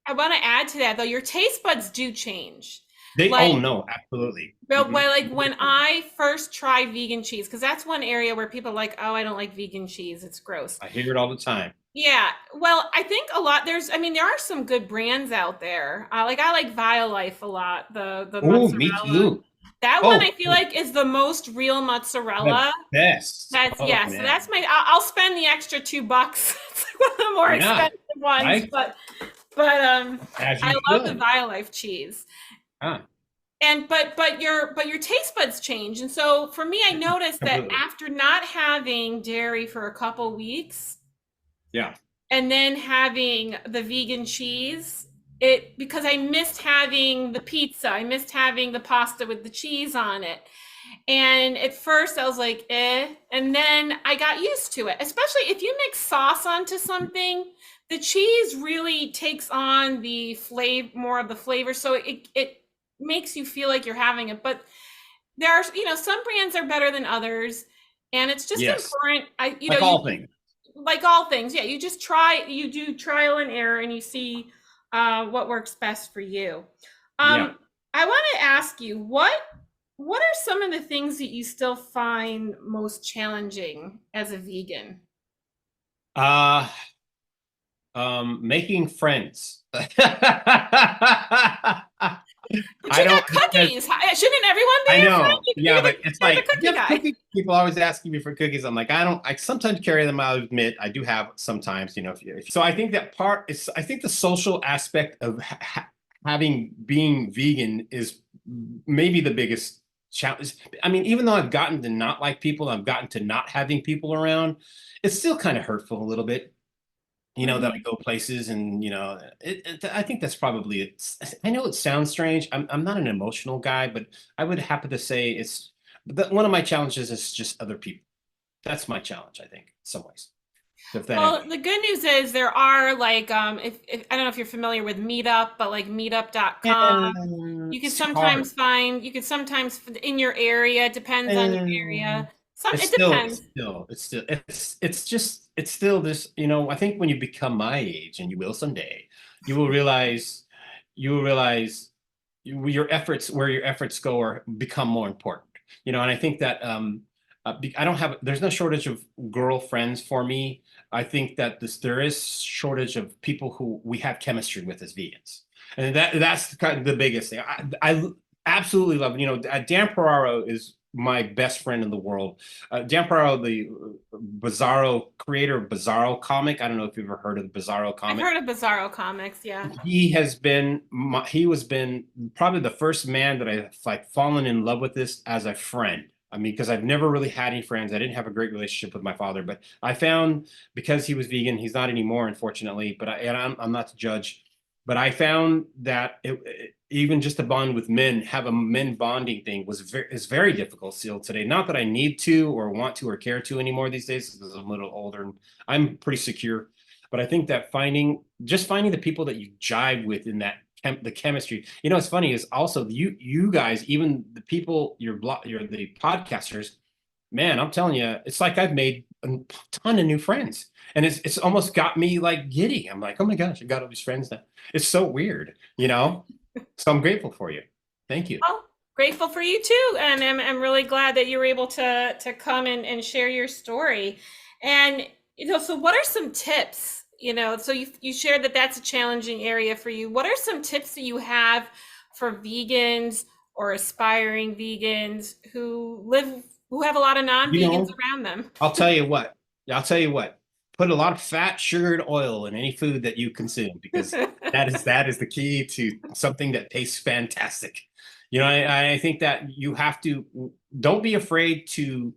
I want to add to that though, your taste buds do change. Oh Like, no, absolutely. but like when I first tried vegan cheese, because that's one area where people are like, oh, I don't like vegan cheese, it's gross. I hear it all the time. Yeah, well, I think a lot I mean, there are some good brands out there. I like Violife a lot, the Oh, me mozzarella. too. That one I Oh, feel like is the most real the mozzarella. best. That's Oh yeah. So man. that's I'll spend the extra $2. It's like one of the more Yeah. expensive ones, Right? but As I you love the should. Violife cheese. Huh. And but your taste buds change. And so for me, I noticed that Completely. after not having dairy for a couple weeks Yeah. and then having the vegan cheese, it because I missed having the pizza, I missed having the pasta with the cheese on it. And at first I was like, eh. And then I got used to it, especially if you mix sauce onto something, the cheese really takes on the flavor, more of the flavor. So it makes you feel like you're having it. But there are, some brands are better than others. And it's just Yes. important. Like all things. Like all things, yeah, you do trial and error and you see what works best for you. Yeah. I want to ask you, what are some of the things that you still find most challenging as a vegan? Uh, making friends. But I you don't got because cookies. Shouldn't everyone be I your friend? know. Yeah, but it's You're the like, do cookie you have guy. cookies? People always asking me for cookies. I'm like, I don't. I sometimes carry them. I'll admit, I do have sometimes. So I think that part is. I think the social aspect of having being vegan is maybe the biggest challenge. I mean, even though I've gotten to not like people, I've gotten to not having people around. It's still kind of hurtful a little bit. That I Mhm. go places and I think that's probably it. I know it sounds strange. I'm not an emotional guy, but I would happen to say it's one of my challenges is just other people. That's my challenge, I think, in some ways. If that Well, answers. the good news is there are like if I don't know if you're familiar with Meetup, but like meetup.com, It's hard. you could sometimes in your area, depends on your area. Some It's it still, depends. it's still, it's still, it's just, it's still this. I think when you become my age, and you will someday, you will realize, you will realize your efforts, where your efforts go, or become more important. And I think that I don't have, there's no shortage of girlfriends for me. I think that there is shortage of people who we have chemistry with as vegans, and that's kind of the biggest thing. I absolutely love. Dan Ferraro is my best friend in the world. Dan Ferraro, the Bizarro creator of Bizarro comic. I don't know if you've ever heard of the Bizarro I've comic. heard of Bizarro comics, yeah. He was been probably the first man that I like fallen in love with this as a friend. I mean, because I've never really had any friends. I didn't have a great relationship with my father, but I found, because he was vegan, he's not anymore, unfortunately. I'm not to judge, but I found that even just to bond with men, have a men bonding thing is very difficult still today. Not that I need to or want to or care to anymore these days, because I'm a little older and I'm pretty secure. But I think that finding the people that you jive with in that the chemistry. It's funny is also you guys, even the people, you're the podcasters. Man, I'm telling you, it's like I've made a ton of new friends, and it's almost got me like giddy. I'm like, oh my gosh, I got all these friends now. It's so weird. So I'm grateful for you. Thank you. Well, grateful for you too, and I'm really glad that you were able to come and share your story. And so what are some tips? So you shared that that's a challenging area for you. What are some tips that you have for vegans or aspiring vegans who have a lot of You non-vegans know, around them? I'll tell you what. I'll tell you what. Put a lot of fat, sugar, and oil in any food that you consume, because that is the key to something that tastes fantastic. I think that you have to, don't be afraid to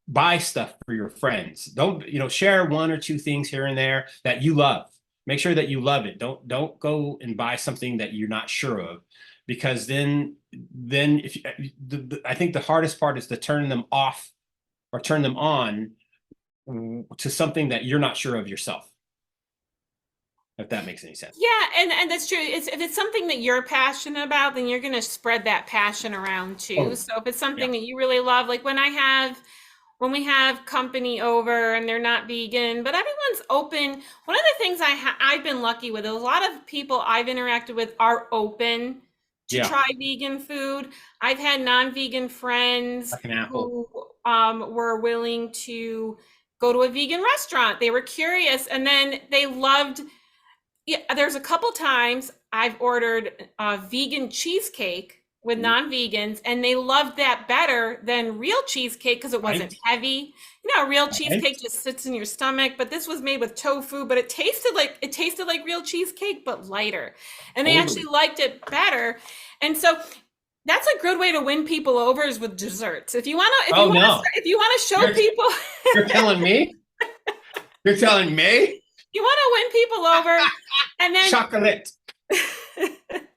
buy stuff for your friends. Don't, share one or two things here and there that you love. Make sure that you love it. Don't go and buy something that you're not sure of, because then if I think the hardest part is to turn them off or turn them on to something that you're not sure of yourself, if that makes any sense. Yeah, and that's true. If it's something that you're passionate about, then you're going to spread that passion around too. Totally. So if it's Yeah. something that you really love, like when we have company over and they're not vegan, but everyone's open. One of the things I've been lucky with, a lot of people I've interacted with are open to Yeah. try vegan food. I've had non-vegan friends Like an apple. who were willing to go to a vegan restaurant. They were curious, and then they loved. Yeah, there's a couple times I've ordered a vegan cheesecake with non-vegans, and they loved that better than real cheesecake because it wasn't Right. heavy. Real Right. cheesecake just sits in your stomach, but this was made with tofu, but it tasted like real cheesecake but lighter. And they actually Totally. liked it better. And so that's a good way to win people over, is with desserts. If you want to Oh no. if you want to show You're people you're telling me? You're telling me? you want to win people over, and then Chocolate.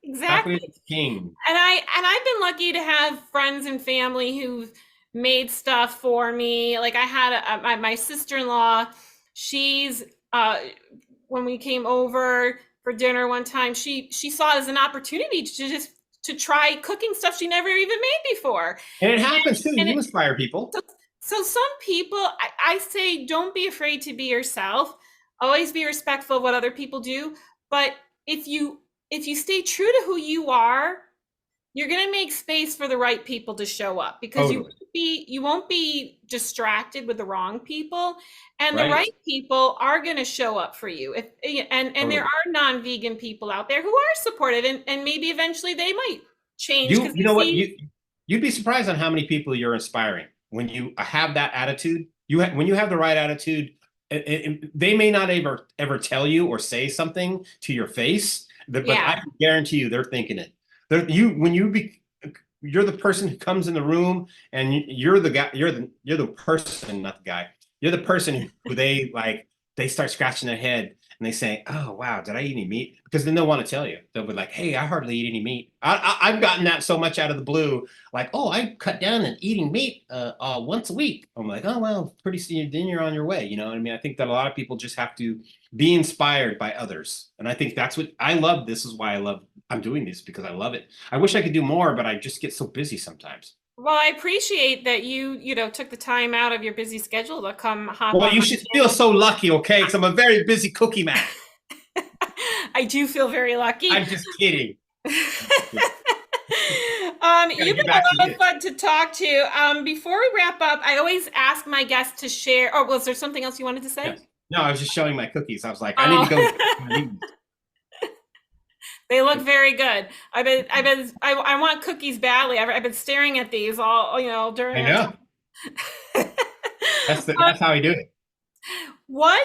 exactly. Chocolate king. And I've been lucky to have friends and family who've made stuff for me. Like I had my sister-in-law. She's when we came over for dinner one time, she saw it as an opportunity to try cooking stuff she never even made before. And it happens too. And You it inspire people. so, so some people, I say, don't be afraid to be yourself. Always be respectful of what other people do. But if you if you stay true to who you are, you're going to make space for the right people to show up, because Totally. you won't be distracted with the wrong people, and the Right. right people are going to show up for you. If and there Totally. are non-vegan people out there who are supportive, and maybe eventually they might change because You they know what, see. you'd be surprised on how many people you're inspiring when you have that attitude. When you have the right attitude, they may not ever tell you or say something to your face, but I Yeah. can guarantee you they're thinking it. You're the person who comes in the room, and you're the guy. You're the person, not the guy. You're the person who they start scratching their head, and they say, "Oh wow, did I eat any meat?" Because then they'll want to tell you. They'll be like, "Hey, I hardly eat any meat." I've gotten that so much out of the blue, like, "Oh, I cut down on eating meat once a week." I'm like, "Oh well, pretty soon then you're on your way." You know what I mean? I think that a lot of people just have to be inspired by others, and I think that's what I love. This is why I love. I'm doing this because I love it. I wish I could do more, but I just get so busy sometimes. Well, I appreciate that you took the time out of your busy schedule to come hop Well, on you my should feel channel. so lucky, okay? Because I'm a very busy cookie man. I do feel very lucky. I'm just kidding. Gotta You've get been a back to lot of this. fun to talk to. Before we wrap up, I always ask my guests to share. Oh, was there something else you wanted to say? Yes. No, I was just showing my cookies. I was like, I need to go. Oh, they look very good. I want cookies badly. I've been staring at these all, during I our know. time. That's how I do it. One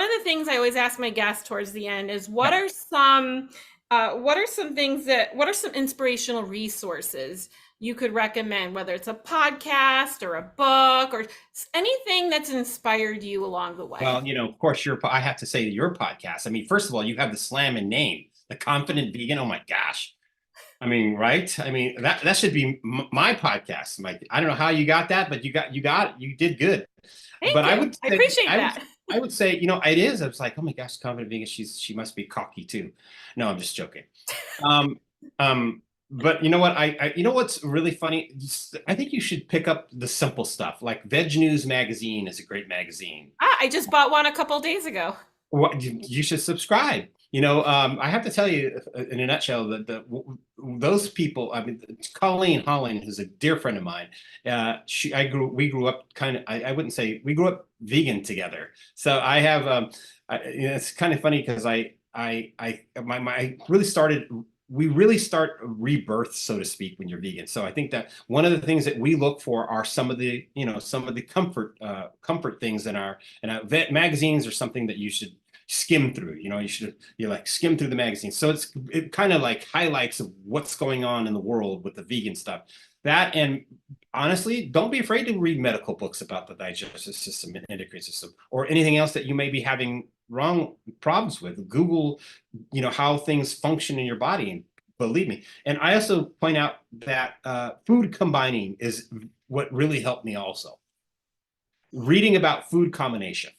of the things I always ask my guests towards the end is Yeah. what are some inspirational resources you could recommend, whether it's a podcast or a book or anything that's inspired you along the way? Well, of course, I have to say to your podcast. I mean, first of all, you have the slam in name, the confident vegan. Oh my gosh. I mean, right? I mean, that should be my podcast. I don't know how you got that, but you got it. You did good. But Thank you. I appreciate that. I would say, it is. I was like, oh my gosh, confident vegan. She must be cocky too. No, I'm just joking. Um, but you know what? You know what's really funny? I think you should pick up the simple stuff. Like Veg News Magazine is a great magazine. I just bought one a couple days ago. What you should subscribe. I have to tell you in a nutshell that those people. I mean, Colleen Holland, who's a dear friend of mine. We grew up kind of. I wouldn't say we grew up vegan together. So I have. It's kind of funny because I really started. We really start a rebirth, so to speak, when you're vegan. So I think that one of the things that we look for are some of the comfort things in our vet magazines, or something that you should skim through. You like skim through the magazine. So it kind of like highlights of what's going on in the world with the vegan stuff. That, and honestly, don't be afraid to read medical books about the digestive system and endocrine system, or anything else that you may be having wrong problems with. Google, how things function in your body, and believe me. And I also point out that food combining is what really helped me also. Reading about food combination.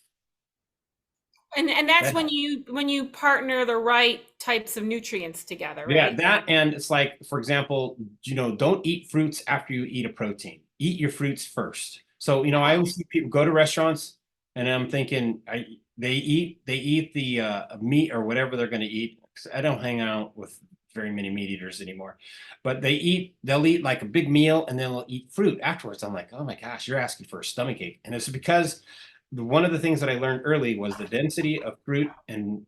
And that's That when you partner the right types of nutrients together, Yeah, right? that, and it's like, for example, don't eat fruits after you eat a protein. Eat your fruits first. So, I always see people go to restaurants, and I'm thinking, they eat the meat or whatever they're going to eat. 'Cause I don't hang out with very many meat eaters anymore, but they'll eat like a big meal, and then they'll eat fruit afterwards. I'm like, oh my gosh, you're asking for a stomach ache, and it's because one of the things that I learned early was the density of fruit and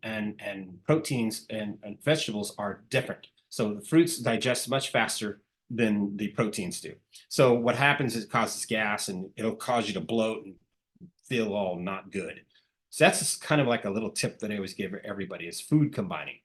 proteins and vegetables are different. So the fruits digest much faster than the proteins do. So what happens is it causes gas, and it'll cause you to bloat and feel all not good. So that's just kind of like a little tip that I always give everybody, is food combining.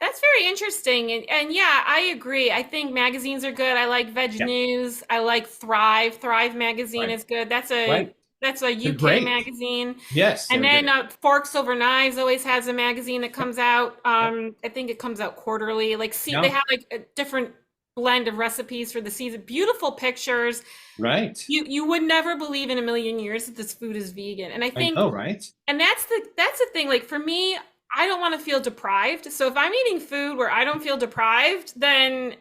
That's very interesting. And yeah, I agree. I think magazines are good. I like Veg Yeah, News. I like Thrive. Thrive magazine right, is good. That's a right. that's a They're UK great. magazine. Yes, And they're then good. Forks Over Knives always has a magazine that Yep, comes out. yep. I think it comes out quarterly. Like, see, they No, have like a different blend of recipes for the season. Beautiful pictures. right. You would never believe in a million years that this food is vegan. And I I think, know, right? and that's the thing. Like, for me, I don't want to feel deprived. So if I'm eating food where I don't feel deprived, then you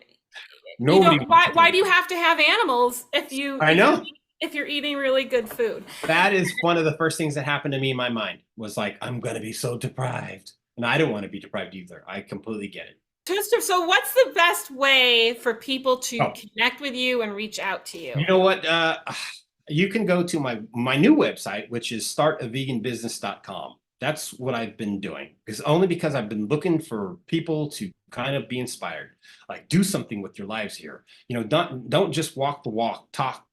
Nobody don't. wants to Why feel do you deprived. have to have animals if you I if you're know. if you're eating really good food? That is one of the first things that happened to me in my mind, was like, I'm going to be so deprived. And I don't want to be deprived either. I completely get it. So what's the best way for people to Oh, connect with you and reach out to you you? know what? You can go to my new website, which is startaveganbusiness.com. That's what I've been doing. Because only because I've been looking for people to kind of be inspired. Like do something with your lives here. Don't just walk the walk, talk.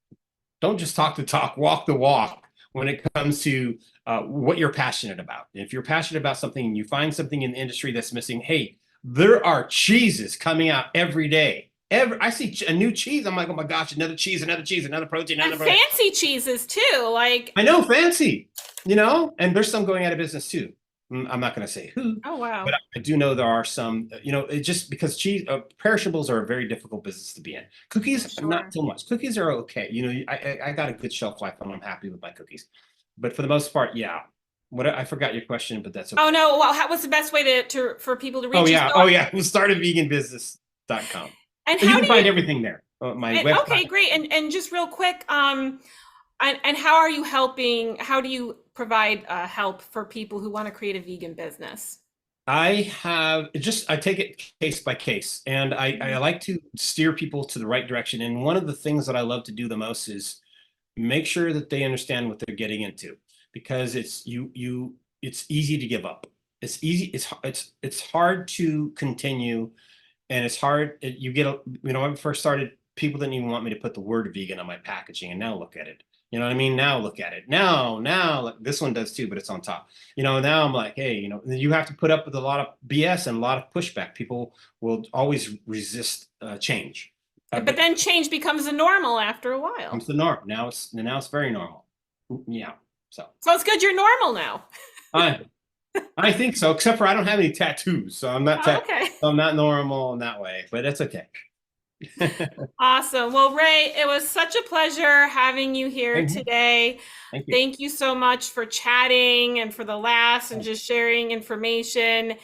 Don't just talk the talk, walk the walk when it comes to what you're passionate about. If you're passionate about something and you find something in the industry that's missing, hey, there are cheeses coming out every day. I see a new cheese. I'm like, oh my gosh, another cheese, another protein, And another protein. fancy cheeses too, like, I know, fancy, and there's some going out of business too. I'm not going to say who, oh but wow. I do know there are some, it just because perishables are a very difficult business to be in. I'm Cookies, not sure. so much. Cookies are okay. I got a good shelf life and I'm happy with my cookies. But for the most part, yeah. I forgot your question, but that's Oh okay. no, well, what's the best way for people to Oh reach you? yeah, oh yeah. We'll start at veganbusiness.com. And And you how can do you find everything there. My and okay, website. great. And just real quick, and how are you helping? How do you provide help for people who want to create a vegan business? I take it case by case, and I Mhm. like to steer people to the right direction. And one of the things that I love to do the most is make sure that they understand what they're getting into, because it's easy to give up. It's easy. It's hard to continue, and it's hard. You get when I first started, people didn't even want me to put the word vegan on my packaging, and now look at it. You know what I mean? Now look at it. Now, like, this one does too, but it's on top. Now I'm like, hey, you have to put up with a lot of BS and a lot of pushback. People will always resist change, But but then change becomes a normal after a comes while. the norm. Now it's very normal. Yeah. So So it's good you're normal now. I I think so, except for I don't have any tattoos, so Oh, okay. so I'm not normal in that way, but that's okay. Awesome. Well, Ray, it was such a pleasure having you here Thank you. today. Thank you. Thank you so much for chatting and for the laughs and just sharing information.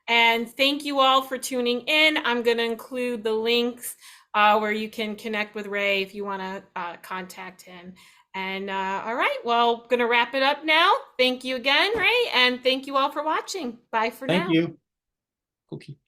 And thank you all for tuning in. I'm going to include the links where you can connect with Ray if you want to contact him. And all right, well, going to wrap it up now. Thank you again, Ray, and thank you all for watching. Bye for Thank now. you. Cookie.